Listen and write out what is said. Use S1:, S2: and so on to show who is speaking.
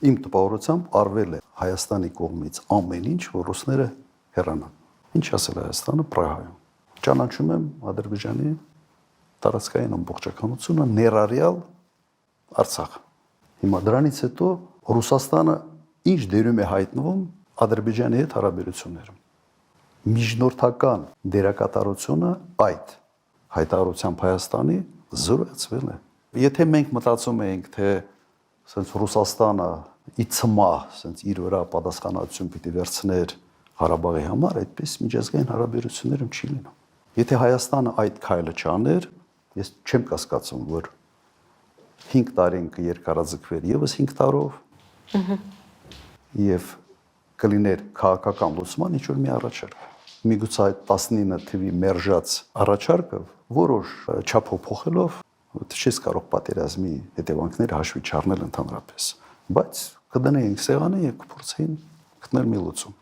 S1: իմ տպավորությամբ արվել է Հայաստանի կողմից ամեն ինչ, որ ռուսները հեռանան։ Ինչ ասել Հայաստանը Պրահայում։ Ճանաչում եմ Ադրբեջանի տարածքային ամբողջականությունը ներառյալ Արցախը։ Հիմա դրանից հետո Ռուսաստանը ինչ դերում է հայտնվում Ադրբեջանի հետ հարաբերություններում։ Միջնորդական դերակատարությունը այդ հայտարարությամբ Հայաստանի զորացվել է։ Եթե մենք մտածում էինք, թե ասենց Ռուսաստանը ի ցմահ ասենց իր վրա պատասխանատվություն պիտի վերցներ Ղարաբաղի համար, այդպես միջազգային հարաբերություններում չի լինում։ Եթե Հայաստանը այդ քայլը չաներ, ես չեմ կասկածում, որ 5 տարին կերկարաձգվեր եւս 5 տարով եւ կլիներ քաղաքական լուսման ինչ որ մի առաջարկ։ Միգուցե այդ 19 թվի մերժած առաջարկը որոշ չափով փոխելով չես կարող պատերազմի հետևանքները հաշվի չառնել ընդհանրապես, բայց կդնեինք սեղանը եւ կփորձեին գտնել մի լուծում։